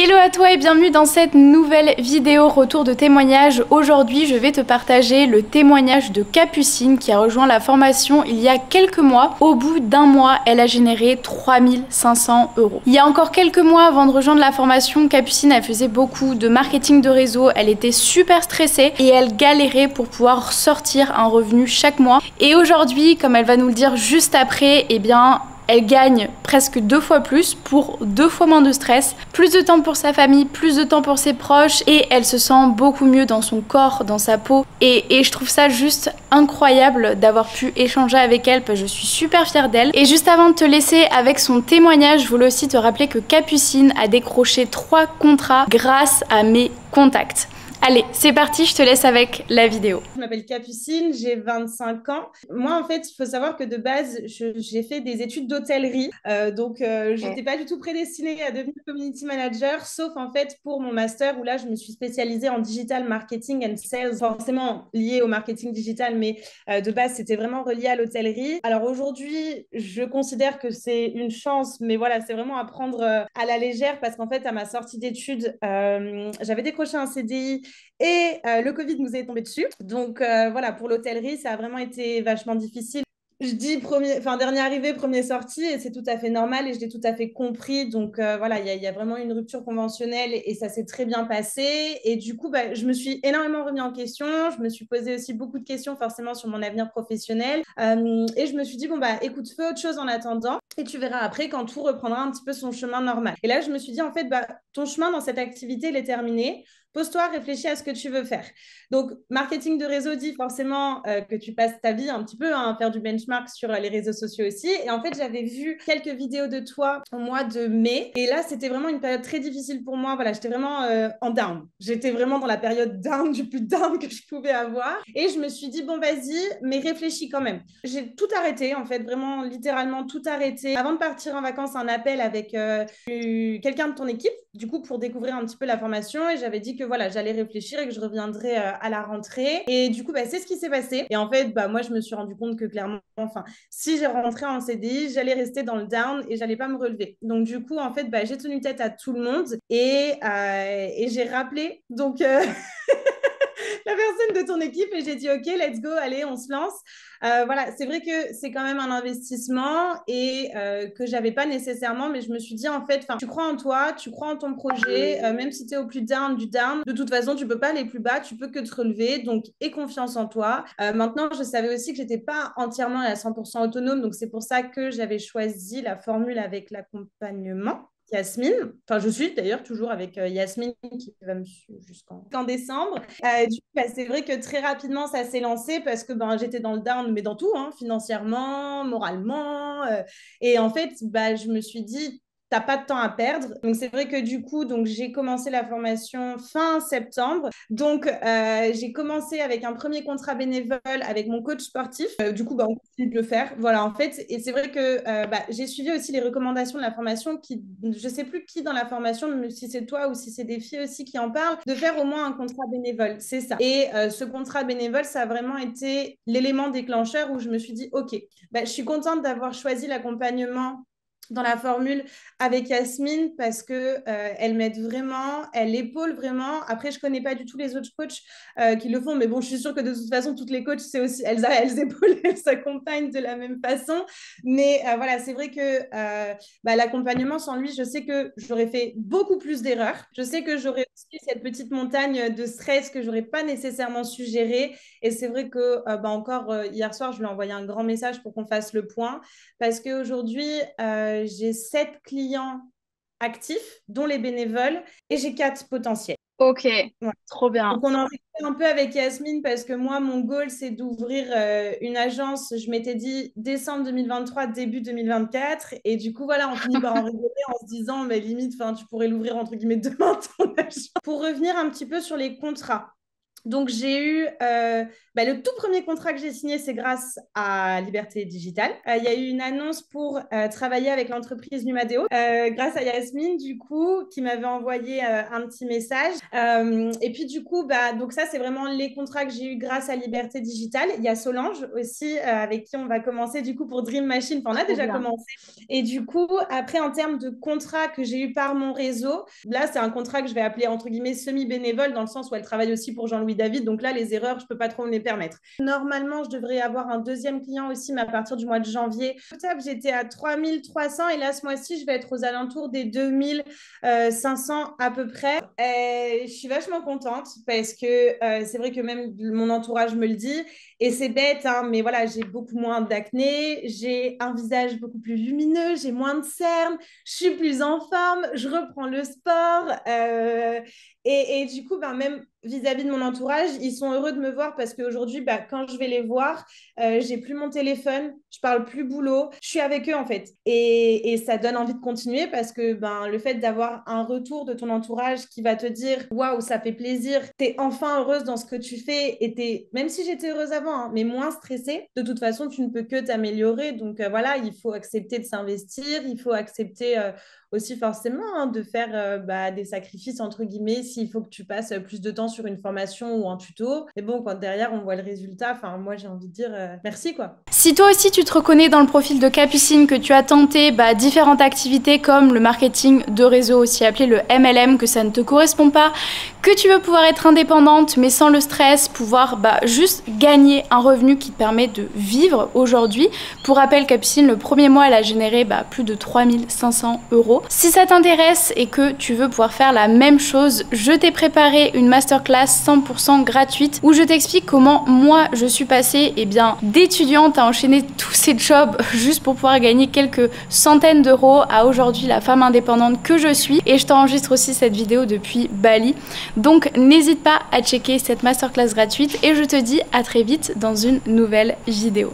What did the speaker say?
Hello à toi et bienvenue dans cette nouvelle vidéo retour de témoignage. Aujourd'hui, je vais te partager le témoignage de Capucine qui a rejoint la formation il y a quelques mois. Au bout d'un mois, elle a généré 3500 €. Il y a encore quelques mois avant de rejoindre la formation, Capucine, elle faisait beaucoup de marketing de réseau, elle était super stressée et elle galérait pour pouvoir sortir un revenu chaque mois. Et aujourd'hui, comme elle va nous le dire juste après, eh bien, elle gagne presque 2 fois plus pour 2 fois moins de stress, plus de temps pour sa famille, plus de temps pour ses proches et elle se sent beaucoup mieux dans son corps, dans sa peau. Et je trouve ça juste incroyable d'avoir pu échanger avec elle parce que je suis super fière d'elle. Et juste avant de te laisser avec son témoignage, je voulais aussi te rappeler que Capucine a décroché 3 contrats grâce à mes contacts. Allez, c'est parti, je te laisse avec la vidéo. Je m'appelle Capucine, j'ai 25 ans. Moi, en fait, il faut savoir que de base, j'ai fait des études d'hôtellerie. Je n'étais pas du tout prédestinée à devenir community manager, sauf en fait pour mon master où là, je me suis spécialisée en digital marketing and sales, forcément lié au marketing digital, mais de base, c'était vraiment relié à l'hôtellerie. Alors aujourd'hui, je considère que c'est une chance, mais voilà, c'est vraiment à prendre à la légère parce qu'en fait, à ma sortie d'études, j'avais décroché un CDI et le Covid nous est tombé dessus. Voilà, pour l'hôtellerie, ça a vraiment été vachement difficile. Je dis dernier arrivé, premier sorti, et c'est tout à fait normal et je l'ai tout à fait compris. Voilà, il y a vraiment une rupture conventionnelle et ça s'est très bien passé. Et du coup, je me suis énormément remis en question. Je me suis posé aussi beaucoup de questions forcément sur mon avenir professionnel. Et je me suis dit, écoute, fais autre chose en attendant et tu verras après quand tout reprendra un petit peu son chemin normal. Et là, je me suis dit, en fait, ton chemin dans cette activité, il est terminé. Pose-toi, réfléchis à ce que tu veux faire. Donc, marketing de réseau dit forcément que tu passes ta vie un petit peu à faire du benchmark sur les réseaux sociaux aussi. Et en fait, j'avais vu quelques vidéos de toi au mois de mai. Et là, c'était vraiment une période très difficile pour moi. Voilà, j'étais vraiment en down. J'étais vraiment dans la période down, du plus down que je pouvais avoir. Et je me suis dit, bon, vas-y, mais réfléchis quand même. J'ai tout arrêté, en fait, vraiment littéralement tout arrêté. Avant de partir en vacances, un appel avec quelqu'un de ton équipe, du coup, pour découvrir un petit peu la formation. Et j'avais dit que voilà, j'allais réfléchir et que je reviendrai à la rentrée. Et du coup, c'est ce qui s'est passé. Et en fait, moi, je me suis rendu compte que clairement, si j'ai rentré en CDI, j'allais rester dans le down et j'allais pas me relever. Donc, du coup, en fait, j'ai tenu tête à tout le monde et j'ai rappelé la personne de ton équipe et j'ai dit, OK, let's go, allez, on se lance. Voilà, c'est vrai que c'est quand même un investissement et que j'avais pas nécessairement, mais je me suis dit, en fait, tu crois en toi, tu crois en ton projet, même si tu es au plus down du down, de toute façon, tu peux pas aller plus bas, tu peux que te relever, donc aie confiance en toi. Maintenant, je savais aussi que j'étais pas entièrement à 100% autonome, donc c'est pour ça que j'avais choisi la formule avec l'accompagnement. Yasmine, je suis d'ailleurs toujours avec Yasmine qui va me suivre jusqu'en décembre. C'est vrai que très rapidement, ça s'est lancé parce que j'étais dans le down, mais dans tout, hein, financièrement, moralement. Et en fait, je me suis dit, t'as pas de temps à perdre. Donc, c'est vrai que du coup, j'ai commencé la formation fin septembre. J'ai commencé avec un premier contrat bénévole avec mon coach sportif. On continue de le faire. Voilà, en fait. Et c'est vrai que j'ai suivi aussi les recommandations de la formation je sais plus qui dans la formation, si c'est toi ou si c'est des filles aussi qui en parlent, de faire au moins un contrat bénévole. C'est ça. Et ce contrat bénévole, ça a vraiment été l'élément déclencheur où je me suis dit, OK, je suis contente d'avoir choisi l'accompagnement dans la formule avec Yasmine parce que elle m'aide vraiment, elle épaule vraiment. Après, je connais pas du tout les autres coachs qui le font, mais bon, je suis sûre que de toute façon, toutes les coachs, c'est aussi elles épaulent, elles s'accompagnent de la même façon. Mais voilà, c'est vrai que l'accompagnement sans lui, je sais que j'aurais fait beaucoup plus d'erreurs. Je sais que j'aurais aussi cette petite montagne de stress que j'aurais pas nécessairement su gérer. Et c'est vrai que encore hier soir, je lui ai envoyé un grand message pour qu'on fasse le point parce qu'aujourd'hui, j'ai 7 clients actifs, dont les bénévoles, et j'ai 4 potentiels. Ok, Ouais. trop bien. Donc, on en rigole un peu avec Yasmine parce que moi, mon goal, c'est d'ouvrir une agence. Je m'étais dit décembre 2023, début 2024. Et du coup, voilà, on finit par en rigoler en se disant, mais limite, tu pourrais l'ouvrir entre guillemets demain, ton agence. Pour revenir un petit peu sur les contrats. Donc, j'ai eu le tout premier contrat que j'ai signé, c'est grâce à Liberté Digitale. Il y a eu une annonce pour travailler avec l'entreprise Numadeo, grâce à Yasmine, du coup, qui m'avait envoyé un petit message. Et puis, du coup, donc ça, c'est vraiment les contrats que j'ai eu grâce à Liberté Digitale. Il y a Solange aussi, avec qui on va commencer, du coup, pour Dream Machine. Enfin, on a Trop déjà bien. commencé. Et du coup, après, en termes de contrats que j'ai eu par mon réseau, là, c'est un contrat que je vais appeler, entre guillemets, semi-bénévole, dans le sens où elle travaille aussi pour Jean-Louis David. Donc là, les erreurs, je peux pas trop me les permettre. Normalement, je devrais avoir un deuxième client aussi, mais à partir du mois de janvier. Octobre, j'étais à 3300 et là, ce mois-ci, je vais être aux alentours des 2500 à peu près. Et je suis vachement contente parce que c'est vrai que même mon entourage me le dit. Et c'est bête, hein, mais voilà, j'ai beaucoup moins d'acné, j'ai un visage beaucoup plus lumineux, j'ai moins de cernes, je suis plus en forme, je reprends le sport. Et du coup, même vis-à-vis de mon entourage, ils sont heureux de me voir parce qu'aujourd'hui, quand je vais les voir, j'ai plus mon téléphone, je parle plus boulot, je suis avec eux en fait. Et ça donne envie de continuer parce que le fait d'avoir un retour de ton entourage qui va te dire waouh, ça fait plaisir, t'es enfin heureuse dans ce que tu fais et même si j'étais heureuse avant, hein, mais moins stressée, de toute façon, tu ne peux que t'améliorer. Donc voilà, il faut accepter de s'investir, il faut accepter aussi forcément de faire des sacrifices entre guillemets s'il faut que tu passes plus de temps sur une formation ou un tuto. Mais bon, quand derrière on voit le résultat, enfin moi j'ai envie de dire merci quoi. Si toi aussi tu te reconnais dans le profil de Capucine, que tu as tenté différentes activités comme le marketing de réseau, aussi appelé le MLM, que ça ne te correspond pas, que tu veux pouvoir être indépendante mais sans le stress, pouvoir juste gagner un revenu qui te permet de vivre aujourd'hui. Pour rappel, Capucine, le premier mois elle a généré plus de 3500 €. Si ça t'intéresse et que tu veux pouvoir faire la même chose, je t'ai préparé une masterclass 100% gratuite où je t'explique comment moi je suis passée d'étudiante à enchaîner tous ces jobs juste pour pouvoir gagner quelques centaines d'euros à aujourd'hui la femme indépendante que je suis. Et je t'enregistre aussi cette vidéo depuis Bali. Donc n'hésite pas à checker cette masterclass gratuite et je te dis à très vite dans une nouvelle vidéo.